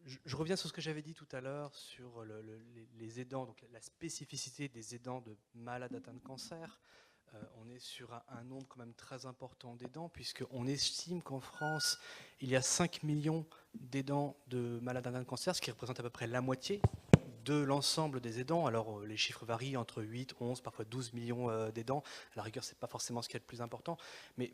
Je reviens sur ce que j'avais dit tout à l'heure sur les aidants, donc la spécificité des aidants de malades atteints de cancer. On est sur un nombre quand même très important d'aidants, puisqu'on estime qu'en France, il y a 5 millions d'aidants de malades atteints de cancer, ce qui représente à peu près la moitié de l'ensemble des aidants. Alors les chiffres varient entre 8, 11, parfois 12 millions d'aidants. À la rigueur, ce n'est pas forcément ce qui est le plus important, mais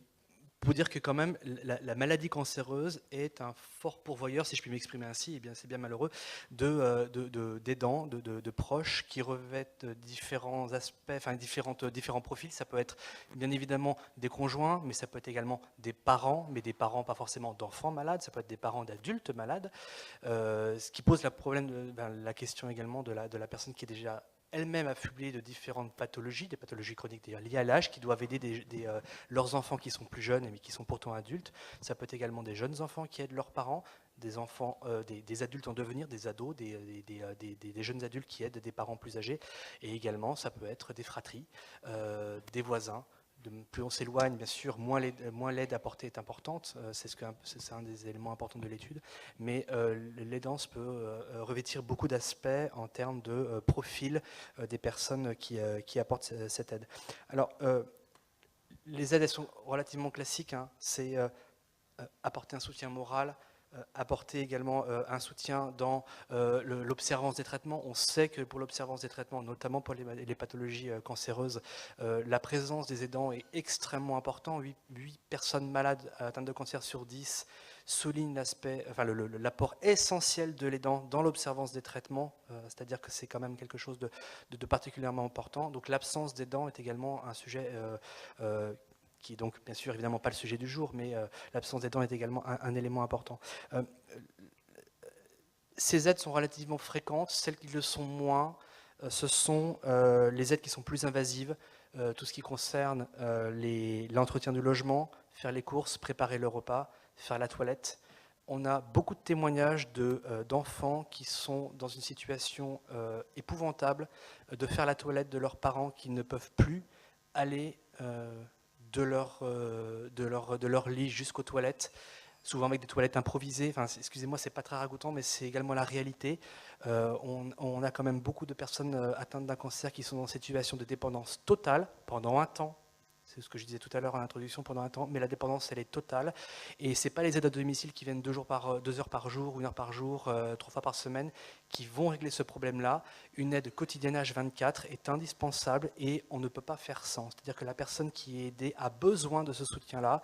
pour dire que quand même la maladie cancéreuse est un fort pourvoyeur, si je puis m'exprimer ainsi, et bien c'est bien malheureux, d'aidants, de proches qui revêtent différents aspects, enfin différents profils. Ça peut être bien évidemment des conjoints, mais ça peut être également des parents, mais des parents pas forcément d'enfants malades, ça peut être des parents d'adultes malades, ce qui pose la question également de la personne qui est déjà elle-même affublée de différentes pathologies, des pathologies chroniques d'ailleurs liées à l'âge, qui doivent aider leurs enfants qui sont plus jeunes mais qui sont pourtant adultes. Ça peut être également des jeunes enfants qui aident leurs parents, des enfants, des adultes en devenir, des ados, des jeunes adultes qui aident des parents plus âgés. Et également, ça peut être des fratries, des voisins. Plus on s'éloigne, bien sûr, moins l'aide apportée est importante. C'est un des éléments importants de l'étude. Mais l'aidance peut revêtir beaucoup d'aspects en termes de profil des personnes qui apportent cette aide. Alors, les aides, elles sont relativement classiques. Hein. C'est apporter un soutien moral, apporter également un soutien dans l'observance des traitements. On sait que pour l'observance des traitements, notamment pour les pathologies cancéreuses, la présence des aidants est extrêmement importante. 8 personnes malades atteintes de cancer sur 10 soulignent l'apport essentiel de l'aidant dans l'observance des traitements, c'est-à-dire que c'est quand même quelque chose de particulièrement important. Donc l'absence d'aidant est également un sujet qui est donc bien sûr évidemment pas le sujet du jour, mais l'absence d'aidant est également un élément important. Ces aides sont relativement fréquentes, celles qui le sont moins, ce sont les aides qui sont plus invasives, tout ce qui concerne l'entretien du logement, faire les courses, préparer le repas, faire la toilette. On a beaucoup de témoignages d'enfants qui sont dans une situation épouvantable de faire la toilette de leurs parents qui ne peuvent plus aller de leur lit jusqu'aux toilettes, souvent avec des toilettes improvisées. Enfin, excusez-moi, c'est pas très ragoûtant, mais c'est également la réalité. On a quand même beaucoup de personnes atteintes d'un cancer qui sont dans cette situation de dépendance totale pendant un temps. C'est ce que je disais tout à l'heure en introduction, pendant un temps, mais la dépendance, elle est totale. Et ce n'est pas les aides à domicile qui viennent 2 heures par jour, 1 heure par jour, 3 fois par semaine, qui vont régler ce problème-là. Une aide quotidienne H24 est indispensable et on ne peut pas faire sans. C'est-à-dire que la personne qui est aidée a besoin de ce soutien-là.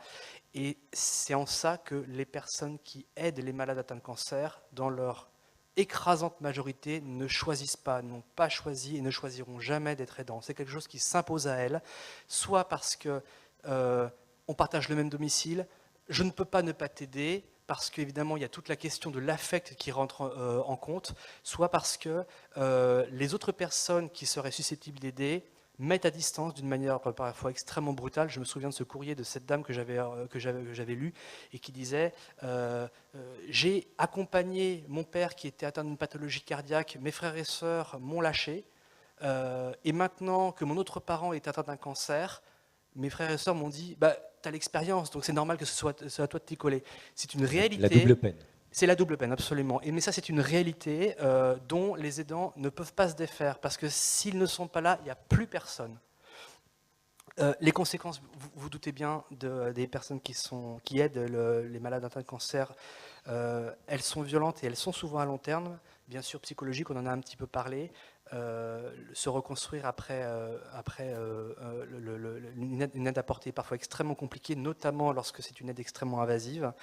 Et c'est en ça que les personnes qui aident les malades atteints de cancer, dans leur écrasante majorité, ne choisissent pas, n'ont pas choisi et ne choisiront jamais d'être aidants. C'est quelque chose qui s'impose à elles, soit parce que on partage le même domicile, je ne peux pas ne pas t'aider, parce qu'évidemment il y a toute la question de l'affect qui rentre en compte, soit parce que les autres personnes qui seraient susceptibles d'aider mettent à distance d'une manière parfois extrêmement brutale. Je me souviens de ce courrier de cette dame que j'avais lu et qui disait j'ai accompagné mon père qui était atteint d'une pathologie cardiaque, mes frères et sœurs m'ont lâché, et maintenant que mon autre parent est atteint d'un cancer, mes frères et sœurs m'ont dit bah, tu as l'expérience, donc c'est normal que ce soit à toi de t'y coller. C'est une La double réalité. peine. C'est la double peine, absolument. Mais ça, c'est une réalité dont les aidants ne peuvent pas se défaire, parce que s'ils ne sont pas là, il n'y a plus personne. Les conséquences, vous doutez bien, des personnes qui aident les malades atteints de cancer, elles sont violentes et elles sont souvent à long terme, bien sûr psychologiques, on en a un petit peu parlé. Se reconstruire après une aide apportée est parfois extrêmement compliquée, notamment lorsque c'est une aide extrêmement invasive.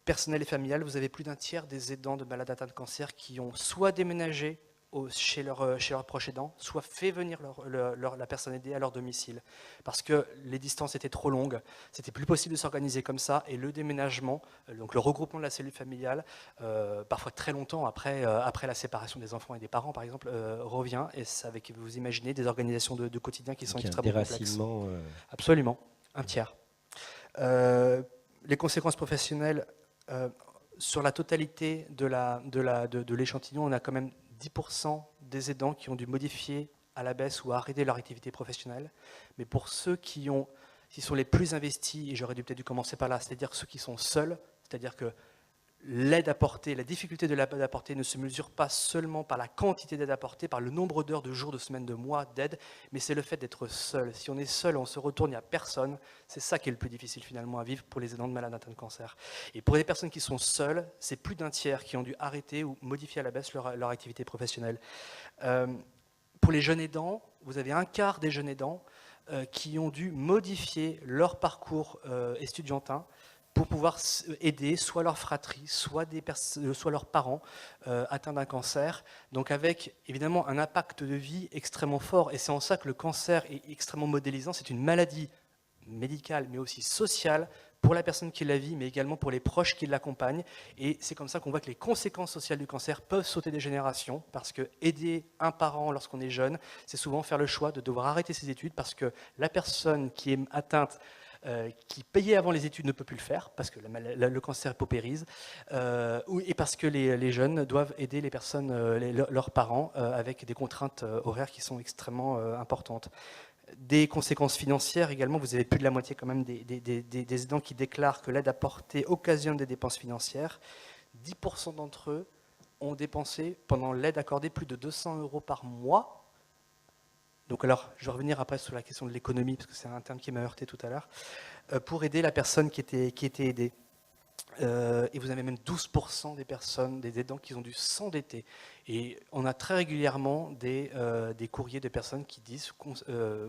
Personnel et familial, vous avez plus d'un tiers des aidants de malades atteints de cancer qui ont soit déménagé chez leur proche aidant, soit fait venir la personne aidée à leur domicile. Parce que les distances étaient trop longues, c'était plus possible de s'organiser comme ça, et le déménagement, donc le regroupement de la cellule familiale, parfois très longtemps après la séparation des enfants et des parents, par exemple, revient, et c'est avec, vous imaginez, des organisations de quotidien qui sont Donc il y a un extrêmement complexes. déracinement. Absolument, un tiers. Les conséquences professionnelles, sur la totalité de l'échantillon, on a quand même 10% des aidants qui ont dû modifier à la baisse ou arrêter leur activité professionnelle. Mais pour ceux qui sont les plus investis, et j'aurais peut-être dû commencer par là, c'est-à-dire ceux qui sont seuls, c'est-à-dire que l'aide apportée, la difficulté de l'aide apportée ne se mesure pas seulement par la quantité d'aide apportée, par le nombre d'heures, de jours, de semaines, de mois d'aide, mais c'est le fait d'être seul. Si on est seul, on se retourne, il n'y a personne, c'est ça qui est le plus difficile finalement à vivre pour les aidants de malades atteints de cancer. Et pour les personnes qui sont seules, c'est plus d'un tiers qui ont dû arrêter ou modifier à la baisse leur activité professionnelle. Pour les jeunes aidants, vous avez un quart des jeunes aidants qui ont dû modifier leur parcours estudiantin pour pouvoir aider soit leur fratrie, soit leurs parents atteints d'un cancer, donc avec évidemment un impact de vie extrêmement fort. Et c'est en ça que le cancer est extrêmement modélisant. C'est une maladie médicale, mais aussi sociale, pour la personne qui la vit, mais également pour les proches qui l'accompagnent. Et c'est comme ça qu'on voit que les conséquences sociales du cancer peuvent sauter des générations, parce que aider un parent lorsqu'on est jeune, c'est souvent faire le choix de devoir arrêter ses études, parce que la personne qui est atteinte, qui payait avant les études ne peut plus le faire, parce que le cancer paupérise, et parce que les jeunes doivent aider les personnes, leurs parents, avec des contraintes horaires qui sont extrêmement importantes. Des conséquences financières également, vous avez plus de la moitié quand même des aidants qui déclarent que l'aide apportée occasionne des dépenses financières. 10% d'entre eux ont dépensé pendant l'aide accordée plus de 200 € par mois. Donc alors, je vais revenir après sur la question de l'économie, parce que c'est un terme qui m'a heurté tout à l'heure, pour aider la personne qui était aidée. Et vous avez même 12% des personnes, des aidants qui ont dû s'endetter. Et on a très régulièrement des courriers de personnes qui disent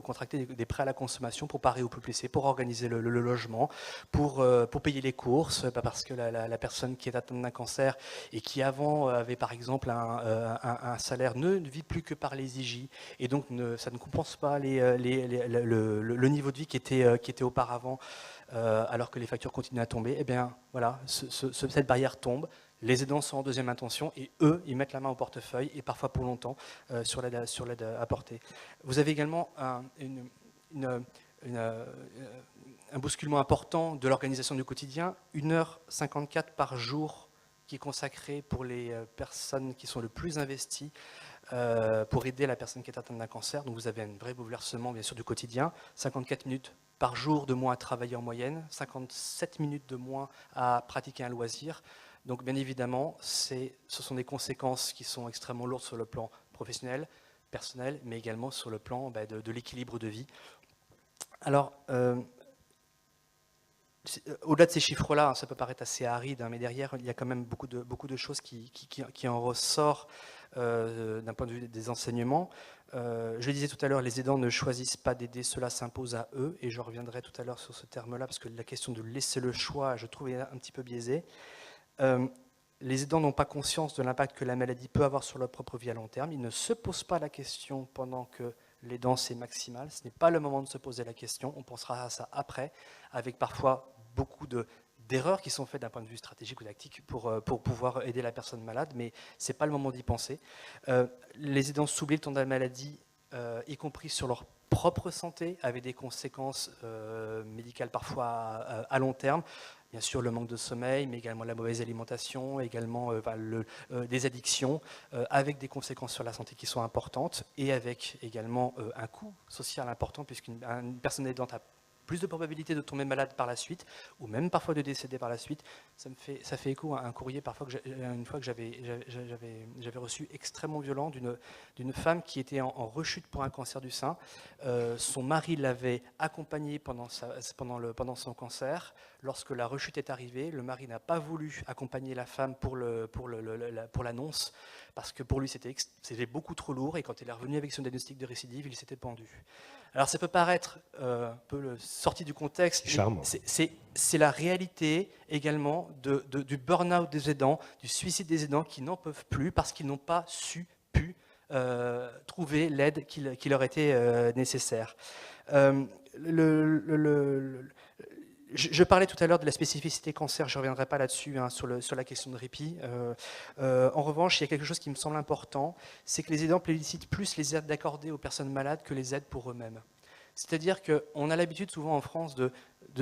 contracter des prêts à la consommation pour parer au PPC, pour organiser le logement, pour payer les courses, parce que la personne qui est atteinte d'un cancer et qui avant avait par exemple un salaire ne vit plus que par les IJ, et donc ça ne compense pas le niveau de vie qui était auparavant, alors que les factures continuent à tomber. Eh bien voilà, cette barrière tombe. Les aidants sont en deuxième intention et eux, ils mettent la main au portefeuille et parfois pour longtemps sur l'aide apportée. Vous avez également un bousculement important de l'organisation du quotidien, 1h54 par jour qui est consacrée pour les personnes qui sont le plus investies pour aider la personne qui est atteinte d'un cancer. Donc vous avez un vrai bouleversement bien sûr du quotidien, 54 minutes par jour de moins à travailler en moyenne, 57 minutes de moins à pratiquer un loisir. Donc bien évidemment, ce sont des conséquences qui sont extrêmement lourdes sur le plan professionnel, personnel, mais également sur le plan de l'équilibre de vie. Alors, au-delà de ces chiffres-là, ça peut paraître assez aride, mais derrière, il y a quand même beaucoup de choses qui en ressortent d'un point de vue des enseignements. Je le disais tout à l'heure, les aidants ne choisissent pas d'aider, cela s'impose à eux, et je reviendrai tout à l'heure sur ce terme-là, parce que la question de laisser le choix, je trouve, est un petit peu biaisée. Les aidants n'ont pas conscience de l'impact que la maladie peut avoir sur leur propre vie à long terme. Ils ne se posent pas la question pendant que l'aidant c'est maximal. Ce n'est pas le moment de se poser la question. On pensera à ça après, avec parfois beaucoup d'erreurs qui sont faites d'un point de vue stratégique ou tactique pour pouvoir aider la personne malade, mais ce n'est pas le moment d'y penser. Les aidants s'oublient le temps de la maladie, y compris sur leur propre santé, avec des conséquences médicales parfois à long terme. Bien sûr, le manque de sommeil, mais également la mauvaise alimentation, également des addictions, avec des conséquences sur la santé qui sont importantes, et avec également un coût social important, puisqu'une personne aidante a plus de probabilité de tomber malade par la suite, ou même parfois de décéder par la suite. Ça fait écho à un courrier parfois une fois que j'avais reçu extrêmement violent d'une femme qui était en rechute pour un cancer du sein. Son mari l'avait accompagnée pendant son cancer. Lorsque la rechute est arrivée, le mari n'a pas voulu accompagner la femme pour l'annonce, parce que pour lui c'était beaucoup trop lourd, et quand il est revenu avec son diagnostic de récidive, il s'était pendu. Alors ça peut paraître un peu sorti du contexte, c'est la réalité également du burn-out des aidants, du suicide des aidants qui n'en peuvent plus parce qu'ils n'ont pas pu trouver l'aide qui leur était nécessaire. Je parlais tout à l'heure de la spécificité cancer, je ne reviendrai pas là-dessus, sur la question de répit. En revanche, il y a quelque chose qui me semble important, c'est que les aidants plébiscitent plus les aides accordées aux personnes malades que les aides pour eux-mêmes. C'est-à-dire qu'on a l'habitude souvent en France de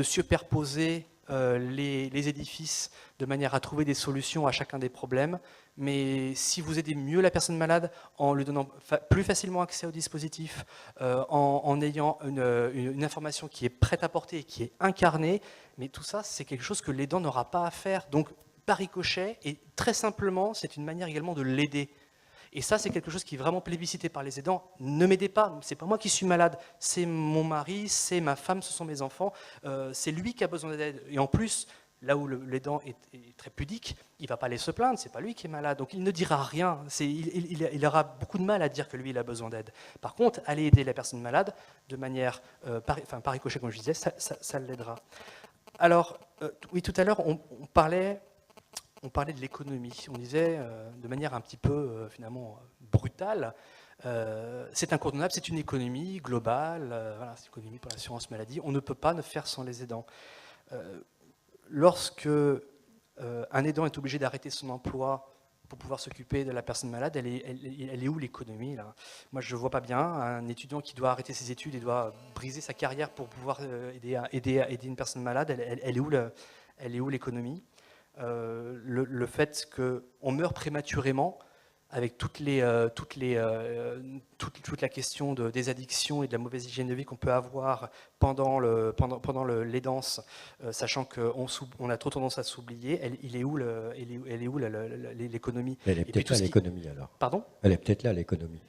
superposer les édifices de manière à trouver des solutions à chacun des problèmes, mais si vous aidez mieux la personne malade en lui donnant plus facilement accès au dispositif, en ayant une information qui est prête à porter et qui est incarnée, mais tout ça c'est quelque chose que l'aidant n'aura pas à faire. Donc par ricochet, et très simplement, c'est une manière également de l'aider. Et ça, c'est quelque chose qui est vraiment plébiscité par les aidants. Ne m'aidez pas, c'est pas moi qui suis malade, c'est mon mari, c'est ma femme, ce sont mes enfants, c'est lui qui a besoin d'aide. Et en plus, là où l'aidant est très pudique, il ne va pas aller se plaindre, c'est pas lui qui est malade, donc il ne dira rien. Il aura beaucoup de mal à dire que lui, il a besoin d'aide. Par contre, aller aider la personne malade de manière, par ricochet, comme je disais, ça l'aidera. Alors, oui, tout à l'heure, on parlait de l'économie. On disait de manière un petit peu, finalement, brutale, c'est incontournable, c'est une économie globale, voilà, c'est une économie pour l'assurance maladie, on ne peut pas ne faire sans les aidants. Lorsque un aidant est obligé d'arrêter son emploi pour pouvoir s'occuper de la personne malade, elle est où l'économie là? Moi, je ne vois pas bien un étudiant qui doit arrêter ses études et doit briser sa carrière pour pouvoir aider une personne malade, elle est où l'économie? Le fait qu'on meurt prématurément, avec toute la question des addictions et de la mauvaise hygiène de vie qu'on peut avoir pendant l'aidance, sachant qu'on a trop tendance à s'oublier, elle est où l'économie? Elle est peut-être là, l'économie, alors. Pardon? Elle est peut-être là, l'économie.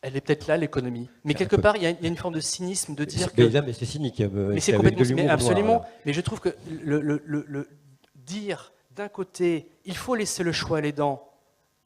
Elle est peut-être là, l'économie. Mais quelque part, il y a une forme de cynisme de dire que... Mais c'est cynique. Mais c'est complètement... absolument. Noir, mais je trouve que le dire, d'un côté, il faut laisser le choix à l'aidant,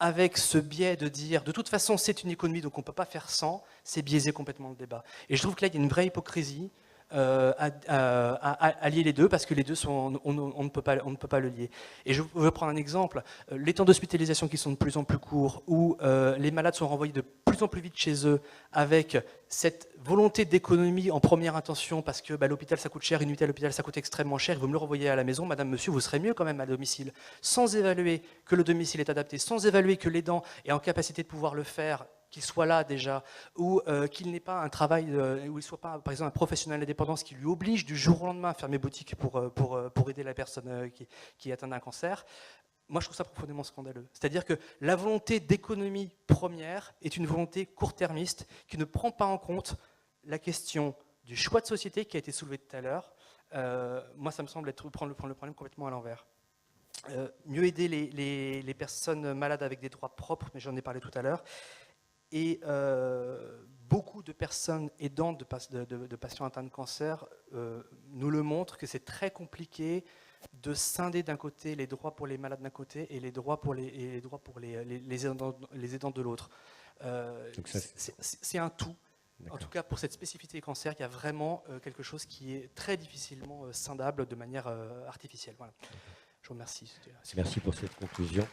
avec ce biais de dire, de toute façon, c'est une économie, donc on ne peut pas faire sans, c'est biaiser complètement le débat. Et je trouve que là, il y a une vraie hypocrisie à lier les deux, parce que les deux, on ne peut pas le lier. Et je veux prendre un exemple, les temps d'hospitalisation qui sont de plus en plus courts, où les malades sont renvoyés de plus en plus vite chez eux, avec cette volonté d'économie en première intention, parce que l'hôpital ça coûte cher, une nuitée à l'hôpital ça coûte extrêmement cher, vous me le renvoyez à la maison, madame, monsieur, vous serez mieux quand même à domicile, sans évaluer que le domicile est adapté, sans évaluer que l'aidant est en capacité de pouvoir le faire, qu'il soit là déjà, ou qu'il n'ait pas un travail, où il ne soit pas, par exemple, un professionnel d'indépendance qui lui oblige du jour au lendemain à fermer boutique pour aider la personne qui est atteinte d'un cancer. Moi, je trouve ça profondément scandaleux. C'est-à-dire que la volonté d'économie première est une volonté court-termiste qui ne prend pas en compte la question du choix de société qui a été soulevé tout à l'heure. Moi, ça me semble prendre le problème complètement à l'envers. Mieux aider les personnes malades avec des droits propres, mais j'en ai parlé tout à l'heure. Et beaucoup de personnes aidantes de patients atteints de cancer nous le montrent que c'est très compliqué de scinder d'un côté les droits pour les malades d'un côté et les droits pour les aidants de l'autre. C'est un tout. En tout cas, pour cette spécificité des cancers, il y a vraiment quelque chose qui est très difficilement scindable de manière artificielle. Voilà. Je vous remercie. Merci pour cette conclusion.